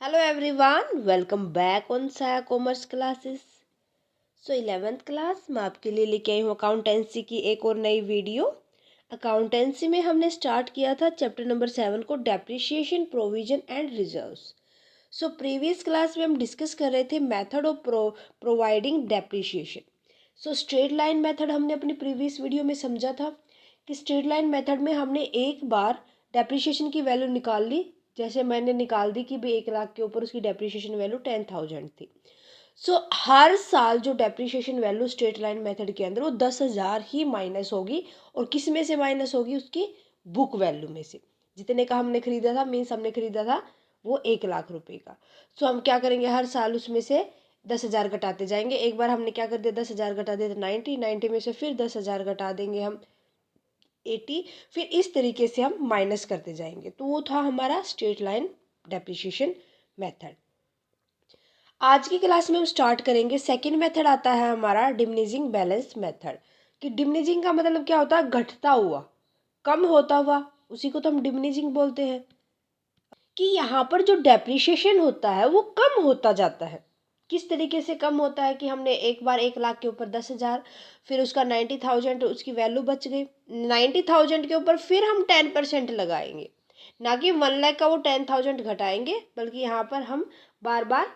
Hello everyone, welcome back on Saya Commerce classes. So 11th class मैं आपके लिए लेके आई हूँ अकाउंटेंसी की एक और नई वीडियो। अकाउंटेंसी में हमने स्टार्ट किया था चैप्टर नंबर 7 को depreciation provision and reserves. So previous class में हम डिस्कस कर रहे थे method of providing depreciation. So straight line method हमने अपनी प्रीवियस वीडियो में समझा था कि स्ट्रेट लाइन मेथड में हमने एक बार डेप्रिशिएशन की वैल्यू निकाल ली। जैसे मैंने निकाल दी कि भाई 1 लाख के ऊपर उसकी डेप्रिशिएशन वैल्यू 10,000 थी। सो हर साल जो depreciation value straight line method के अंदर वो 10,000 ही माइनस होगी। और किस में से माइनस होगी? उसकी बुक वैल्यू में से। जितने का हमने खरीदा था, मीन्स हमने खरीदा था वो 1 लाख रुपए का। सो हम क्या करेंगे, हर साल उसमें से 10,000 घटाते जाएंगे। एक बार हमने क्या कर दिया, 10,000 घटा दिया तो 90 में से फिर 10,000 घटा देंगे हम 80। फिर इस तरीके से हम माइनस करते जाएंगे। तो वो था हमारा स्ट्रेट लाइन डेप्रिशिएशन मेथड। आज की क्लास में हम स्टार्ट करेंगे सेकंड मेथड आता है हमारा डिमिनिशिंग बैलेंस मेथड। कि डिमिनिशिंग का मतलब क्या होता है? घटता हुआ, कम होता हुआ, उसी को तो हम डिमिनिशिंग बोलते हैं। कि यहाँ पर जो डेप्रिशिएशन होता है वो कम होता जाता है। किस तरीके से कम होता है? कि हमने एक बार 1 लाख के ऊपर 10,000, फिर उसका 90,000 उसकी वैल्यू बच गई। 90,000 के ऊपर फिर हम 10% लगाएंगे, ना कि 1 लाख का वो 10,000 घटाएंगे, बल्कि यहाँ पर हम बार बार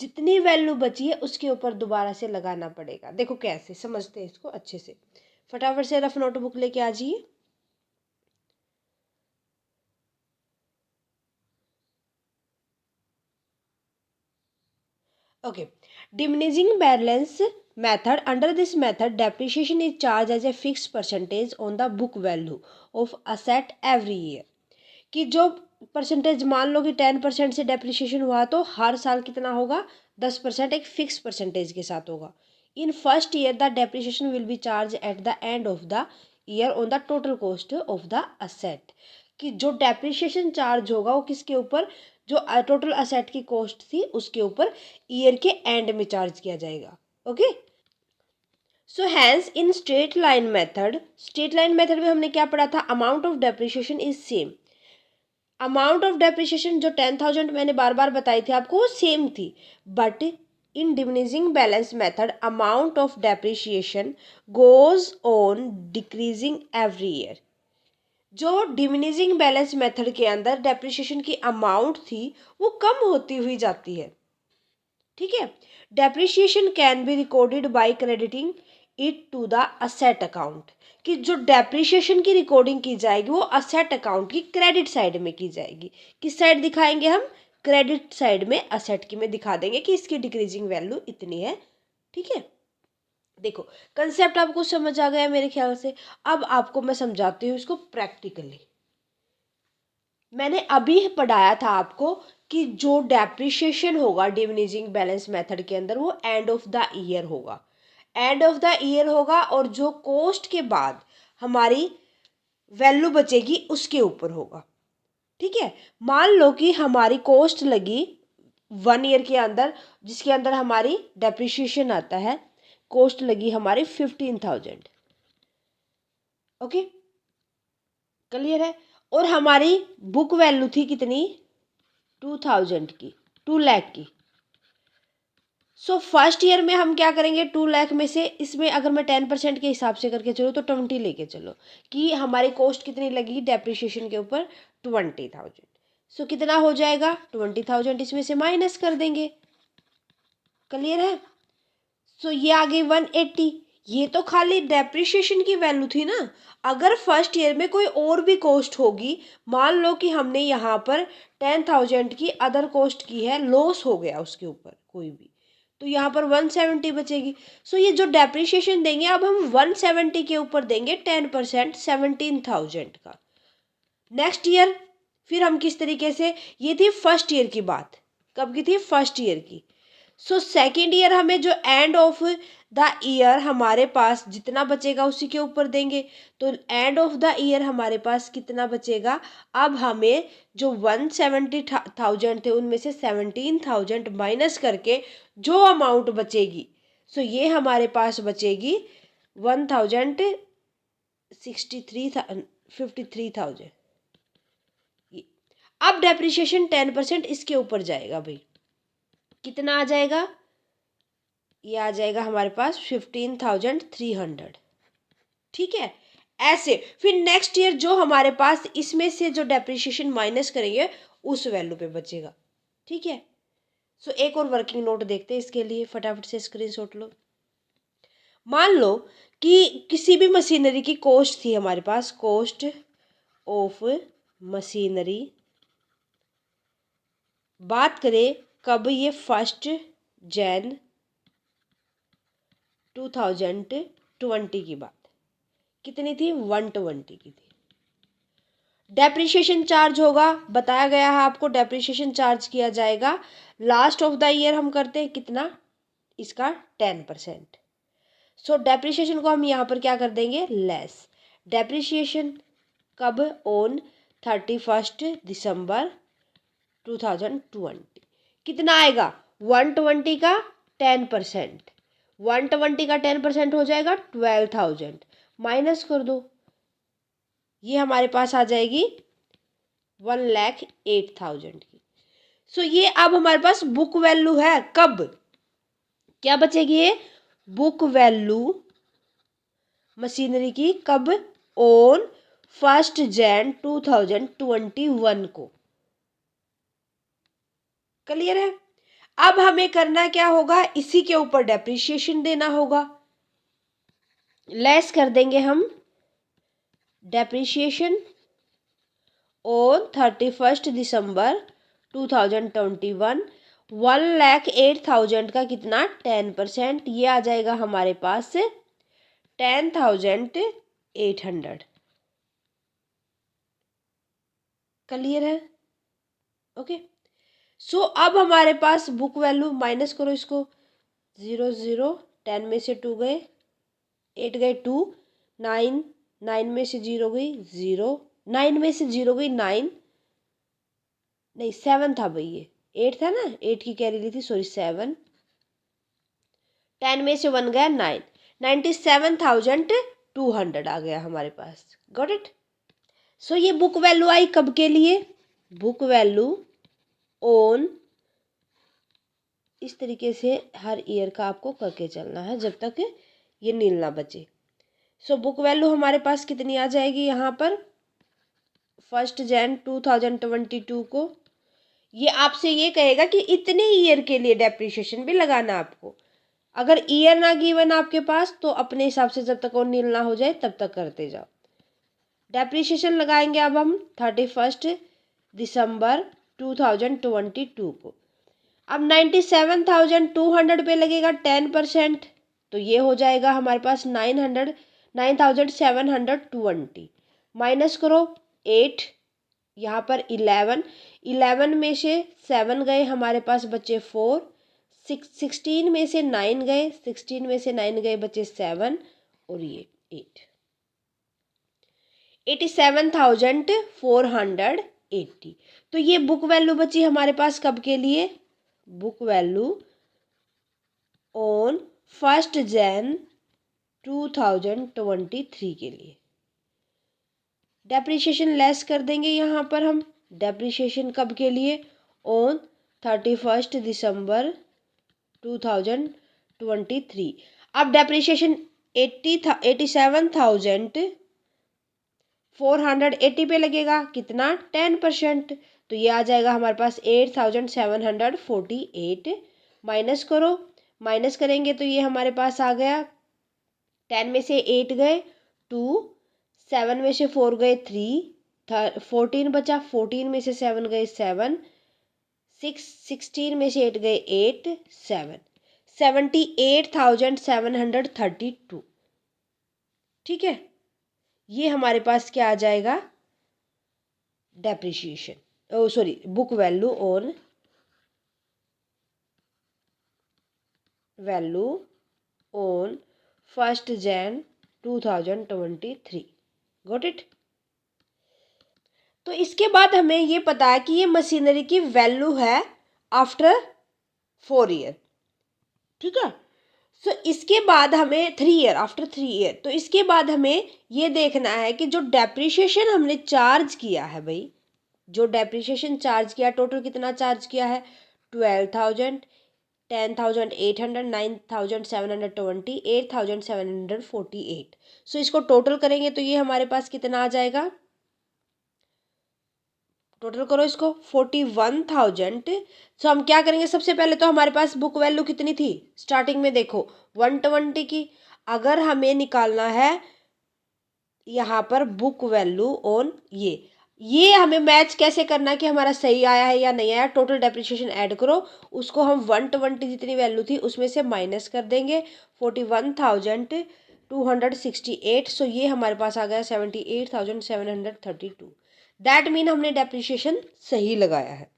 जितनी वैल्यू बची है उसके ऊपर दोबारा से लगाना पड़ेगा। देखो कैसे समझते हैं इसको अच्छे से। फटाफट से रफ नोटबुक लेके आ जाइए। Okay, diminishing balance method. Under this method, depreciation is charged as a fixed percentage on the book value of asset every year. कि जो परसेंटेज, मान लो कि 10% से डेप्रिशिएशन हुआ तो हर साल कितना होगा? 10% एक फिक्स परसेंटेज के साथ होगा। In first year the depreciation will be charge at the end of the year on the total cost of the asset. कि जो डेप्रिशिएशन चार्ज होगा वो किसके ऊपर? जो टोटल असेट की कॉस्ट थी उसके ऊपर ईयर के एंड में चार्ज किया जाएगा। Okay. So hence in straight line method में हमने क्या पढ़ा था? Amount of depreciation is same. Amount of depreciation जो 10,000 मैंने बार बार बताई थी आपको, वो सेम थी। But in diminishing balance method amount of depreciation goes on decreasing every year. जो डिमिनिशिंग बैलेंस मेथड के अंदर डेप्रिशिएशन की अमाउंट थी वो कम होती हुई जाती है। ठीक है। Depreciation can be recorded by crediting it to the asset account. कि जो डेप्रिशिएशन की रिकॉर्डिंग की जाएगी वो असेट अकाउंट की क्रेडिट साइड में की जाएगी। किस साइड दिखाएंगे हम? क्रेडिट साइड में असेट की में दिखा देंगे कि इसकी डिक्रीजिंग वैल्यू इतनी है। ठीक है। देखो कंसेप्ट आपको समझ आ गया मेरे ख्याल से। अब आपको मैं समझाती हूँ इसको प्रैक्टिकली। मैंने अभी पढ़ाया था आपको कि जो डेप्रिशिएशन होगा डिमिनिशिंग बैलेंस मेथड के अंदर वो एंड ऑफ द ईयर होगा। एंड ऑफ द ईयर होगा और जो कॉस्ट के बाद हमारी वैल्यू बचेगी उसके ऊपर होगा। ठीक है। मान लो कि हमारी कॉस्ट लगी 1 ईयर के अंदर, जिसके अंदर हमारी डेप्रिशिएशन आता है, कॉस्ट लगी हमारी 15,000। ओके, क्लियर है। और हमारी बुक वैल्यू थी कितनी? 2,000 की, 2 लाख की। सो फर्स्ट ईयर में हम क्या करेंगे? 2 लाख में से इसमें अगर मैं 10% के हिसाब से करके चलो तो 20 लेके चलो कि हमारी कॉस्ट कितनी लगी डेप्रिशिएशन के ऊपर? 20,000। सो कितना हो जाएगा? 20,000 इसमें से माइनस कर देंगे। क्लियर है। सो ये आ गई 180। ये तो खाली डेप्रिशिएशन की वैल्यू थी ना। अगर फर्स्ट ईयर में कोई और भी कॉस्ट होगी, मान लो कि हमने यहाँ पर 10,000 की अदर कॉस्ट की है, लॉस हो गया उसके ऊपर कोई भी, तो यहाँ पर 170 बचेगी। सो ये जो डेप्रिशिएशन देंगे अब हम 170 के ऊपर देंगे 10%, 17,000 का। नेक्स्ट ईयर फिर हम किस तरीके से, ये थी फर्स्ट ईयर की बात। कब की थी? फर्स्ट ईयर की। सो सेकेंड ईयर हमें जो एंड ऑफ द ईयर हमारे पास जितना बचेगा उसी के ऊपर देंगे। तो एंड ऑफ द ईयर हमारे पास कितना बचेगा? अब हमें जो 170,000 थे उनमें से 17,000 माइनस करके जो अमाउंट बचेगी, सो ये हमारे पास बचेगी 1,063 53,000। अब डेप्रिसिएशन 10% इसके ऊपर जाएगा भाई, कितना आ जाएगा, ये आ जाएगा हमारे पास 15,300। ठीक है, ऐसे फिर नेक्स्ट ईयर जो हमारे पास इसमें से जो डेप्रिसिएशन माइनस करेंगे उस वैल्यू पे बचेगा। ठीक है, सो एक और वर्किंग नोट देखते हैं इसके लिए, फटाफट से स्क्रीनशॉट लो। मान लो कि किसी भी मशीनरी की कॉस्ट थी हमारे पास, कॉस्ट ऑफ मशीनरी, बात करें कब, ये 1 जनवरी 2020 की बात, कितनी थी, 120 की थी। डेप्रिसिएशन चार्ज होगा, बताया गया है आपको, डेप्रिसिएशन चार्ज किया जाएगा लास्ट ऑफ द ईयर, हम करते हैं कितना, इसका 10%। सो डेप्रिसिएशन को हम यहाँ पर क्या कर देंगे, लेस। डेप्रिसिएशन कब, ऑन 31 दिसंबर 2020, कितना आएगा, 120 का 10%, 120 का 10% हो जाएगा 12,000, माइनस कर दो, ये हमारे पास आ जाएगी 1,08,000 की। सो ये अब हमारे पास बुक वैल्यू है, कब क्या बचेगी, ये बुक वैल्यू मशीनरी की कब, ऑन 1 जनवरी 2021 को। क्लियर है, अब हमें करना क्या होगा, इसी के ऊपर डेप्रिसिएशन देना होगा, लेस कर देंगे हम डेप्रिसिएशन ऑन 31 दिसंबर 2021, 1,08,000 का कितना, 10%, ये आ जाएगा हमारे पास 10,800। क्लियर है, ओके। सो अब हमारे पास बुक वैल्यू, माइनस करो इसको, 0 0, 10 में से 2 गए, 8 गए 2, 9, 9 में से 0 गई 0, 9 में से 0 गई 9, नहीं 7 था भाई, ये 8 था ना, 8 की कैरी ली थी, सॉरी 7, 10 में से 1 गया 9, 97,200 आ गया हमारे पास। Got it. सो ये बुक वैल्यू आई कब के लिए, बुक वैल्यू ऑन, इस तरीके से हर ईयर का आपको करके चलना है जब तक ये नील ना बचे। सो बुक वैल्यू हमारे पास कितनी आ जाएगी यहाँ पर, 1 जनवरी 2022 को। ये आपसे ये कहेगा कि इतने ईयर के लिए डेप्रिसिएशन भी लगाना आपको, अगर ईयर ना गिवन आपके पास तो अपने हिसाब से जब तक वो नील ना हो जाए तब तक करते जाओ। डेप्रिसिएशन लगाएंगे अब हम 31 दिसंबर 2022 को। अब 97,200 पे लगेगा 10%, तो ये हो जाएगा हमारे पास 9,720, माइनस करो 8, यहाँ पर 11, 11 में से 7 गए हमारे पास बचे 4, 16 में से 9 गए, 16 में से 9 गए बचे 7, और ये 8, 87,480। तो ये बुक वैल्यू बची हमारे पास कब के लिए, बुक वैल्यू ऑन 1 जनवरी 2023 के लिए। डेप्रिसिएशन लेस कर देंगे यहाँ पर हम, डेप्रिसिएशन कब के लिए, ऑन 31 दिसंबर 2023। अब डेप्रिसिएशन 87,480 पे लगेगा, कितना, 10%, तो ये आ जाएगा हमारे पास 8,748, माइनस करो, माइनस करेंगे तो ये हमारे पास आ गया, 10 में से 8 गए 2, 7 में से 4 गए 3, 14 बचा, 14 में से 7 गए 7, 16 में से 8 गए 8, 7, 78,732। ठीक है, ये हमारे पास क्या आ जाएगा, depreciation, oh sorry book value on, value on 1 January 2023। Got it. तो इसके बाद हमें ये पता है कि ये मशीनरी की वैल्यू है आफ्टर 4 ईयर। ठीक है, सो इसके बाद हमें 3 ईयर, आफ्टर 3 ईयर, तो इसके बाद हमें ये देखना है कि जो डेप्रिसिएशन हमने चार्ज किया है भाई, जो डेप्रिसिएशन चार्ज किया टोटल कितना चार्ज किया है 12,000, 10,800, 9,720, 8,748। सो इसको टोटल करेंगे तो ये हमारे पास कितना आ जाएगा, टोटल करो इसको 41,000। सो हम क्या करेंगे, सबसे पहले तो हमारे पास बुक वैल्यू कितनी थी स्टार्टिंग में, देखो 120 की। अगर हमें निकालना है यहाँ पर बुक वैल्यू ऑन ये हमें मैच कैसे करना है कि हमारा सही आया है या नहीं आया। टोटल डेप्रिसिएशन ऐड करो, उसको हम 120 जितनी वैल्यू थी उसमें से माइनस कर देंगे 41,268। सो ये हमारे पास आ गया 78,732। दैट मीन हमने डेप्रिसिएशन सही लगाया है।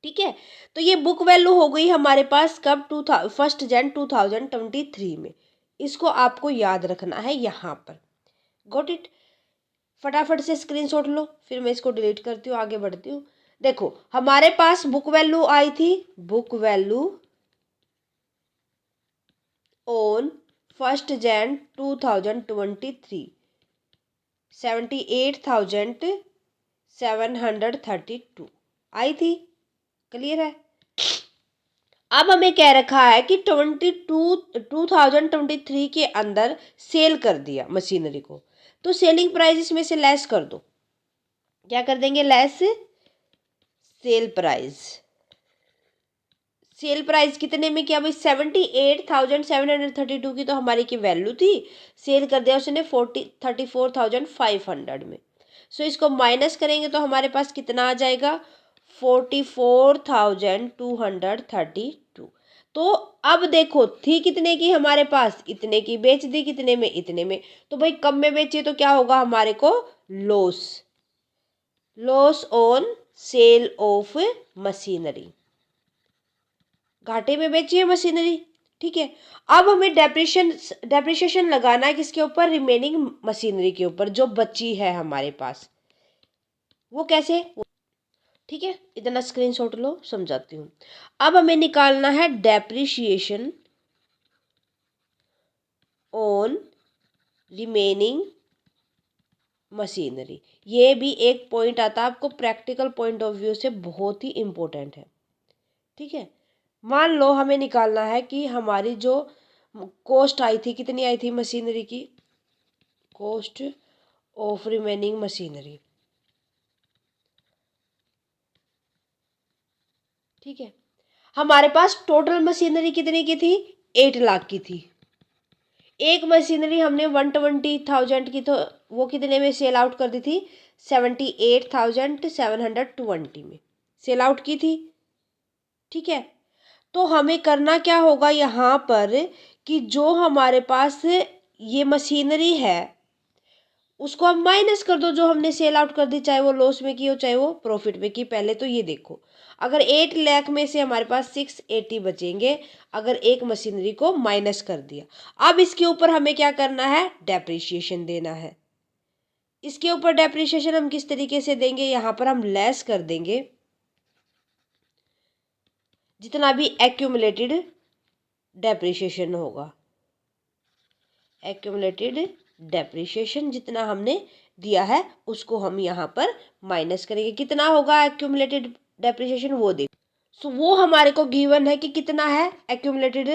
ठीक है, तो ये बुक वैल्यू हो गई हमारे पास कब 1 Jan 2023 में। इसको आपको याद रखना है यहाँ पर। Got it. फटाफट से स्क्रीनशॉट लो, फिर मैं इसको डिलीट करती हूँ, आगे बढ़ती हूँ। देखो हमारे पास बुक वैल्यू आई थी, बुक वैल्यू ऑन 1 Jan 2023 78,732 आई थी। क्लियर है। अब हमें कह रखा है कि 2023 के अंदर सेल कर दिया मशीनरी को, तो सेलिंग प्राइस इसमें से लेस कर दो। क्या कर देंगे, less sale price. Sale price कितने में किया भाई, 78,732 की तो हमारी की वैल्यू थी, सेल कर दिया उसने 34,500 में। सो इसको माइनस करेंगे तो हमारे पास कितना आ जाएगा 44,232। तो अब देखो थी कितने की हमारे पास, इतने की, बेच दी कितने में, इतने में। तो भाई कम में बेचिए तो क्या होगा हमारे को, loss, loss on sale of machinery, घाटे में बेचिए मशीनरी। ठीक है, अब हमें डेप्रिसिएशन लगाना है किसके ऊपर, रिमेनिंग मशीनरी के ऊपर जो बची है हमारे पास। वो कैसे, ठीक है, इतना स्क्रीनशॉट लो, समझाती हूँ। अब हमें निकालना है डेप्रिसिएशन ऑन रिमेनिंग मशीनरी। ये भी एक पॉइंट आता है आपको प्रैक्टिकल पॉइंट ऑफ व्यू से, बहुत ही इंपॉर्टेंट है। ठीक है, मान लो हमें निकालना है कि हमारी जो कॉस्ट आई थी, कितनी आई थी मशीनरी की, कॉस्ट ऑफ रिमेनिंग मशीनरी। ठीक है, हमारे पास टोटल मशीनरी कितने की थी, 8 लाख की थी। एक मशीनरी हमने 120,000 की, तो वो कितने में सेल आउट कर दी थी, 78,720 में सेल आउट की थी। ठीक है, तो हमें करना क्या होगा यहाँ पर कि जो हमारे पास ये मशीनरी है उसको हम माइनस कर दो, जो हमने सेल आउट कर दी, चाहे वो लॉस में की हो चाहे वो प्रॉफिट में की। पहले तो ये देखो, अगर 8 लाख में से हमारे पास 680 बचेंगे अगर एक मशीनरी को माइनस कर दिया। अब इसके ऊपर हमें क्या करना है, डेप्रिसिएशन देना है। इसके ऊपर डेप्रिसिएशन हम किस तरीके से देंगे, यहाँ पर हम लेस कर देंगे जितना भी एक्यूमुलेटेड डेप्रिसिएशन होगा, एक्यूमुलेटेड डेप्रिसिएशन जितना हमने दिया है उसको हम यहाँ पर माइनस करेंगे। कितना होगा एक्यूमुलेटेड डेप्रिसिएशन वो देख। सो वो हमारे को गिवन है कि कितना है एक्यूमुलेटेड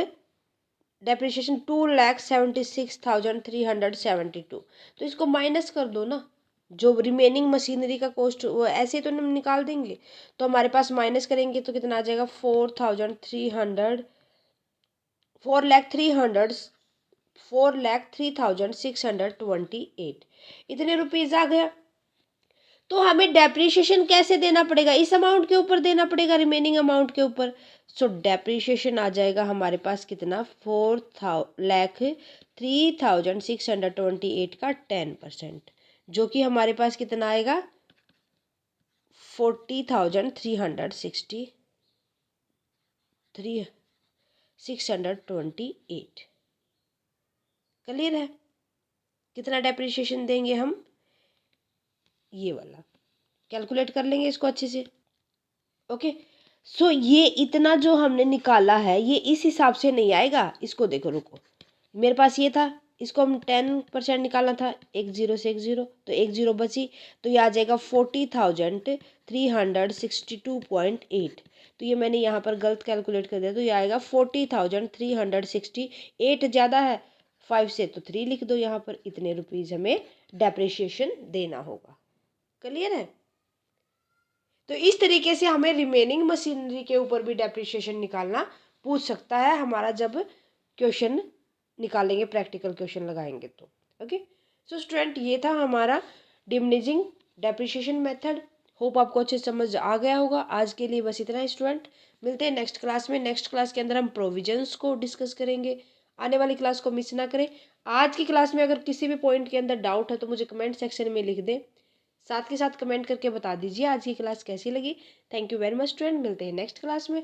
डेप्रिसिएशन, 2,76,372। तो इसको माइनस कर दो ना, जो रिमेनिंग मशीनरी का कॉस्ट वो ऐसे तो हम निकाल देंगे। तो हमारे पास माइनस करेंगे तो कितना आ जाएगा 4,03,628, इतने रुपीज आ गया। तो हमें डेप्रिसिएशन कैसे देना पड़ेगा, इस अमाउंट के ऊपर देना पड़ेगा, रिमेनिंग अमाउंट के ऊपर। सो डेप्रिसिएशन आ जाएगा हमारे पास कितना, 4,03,628 का 10%, जो कि हमारे पास कितना आएगा 40,628। क्लियर है, कितना डेप्रिसिएशन देंगे हम, ये वाला कैलकुलेट कर लेंगे इसको अच्छे से। ओके, सो ये इतना जो हमने निकाला है ये इस हिसाब से नहीं आएगा। इसको देखो, रुको, मेरे पास ये था, इसको हम 10% निकालना था, एक जीरो से एक जीरो, तो एक जीरो बची, तो ये आ जाएगा 40,362.8। तो ये मैंने यहाँ पर गलत कैलकुलेट कर दिया, तो ये आएगा 40,368। ज़्यादा है 5 से, तो 3 लिख दो यहाँ पर। इतने रुपीज़ हमें डेप्रिशिएशन देना होगा। क्लियर है? तो इस तरीके से हमें रिमेनिंग मशीनरी के ऊपर भी डेप्रिशिएशन निकालना पूछ सकता है हमारा, जब क्वेश्चन निकालेंगे, प्रैक्टिकल क्वेश्चन लगाएंगे तो। ओके, सो स्टूडेंट, ये था हमारा डिमनिजिंग डेप्रिशिएशन मेथड। होप आपको अच्छे समझ आ गया होगा। आज के लिए बस इतना ही स्टूडेंट, मिलते हैं नेक्स्ट क्लास में। नेक्स्ट क्लास के अंदर हम प्रोविजंस को डिस्कस करेंगे। आने वाली क्लास को मिस ना करें। आज की क्लास में अगर किसी भी पॉइंट के अंदर डाउट है तो मुझे कमेंट सेक्शन में लिख दें, साथ के साथ कमेंट करके बता दीजिए आज की क्लास कैसी लगी। Thank you very much student, मिलते हैं नेक्स्ट क्लास में।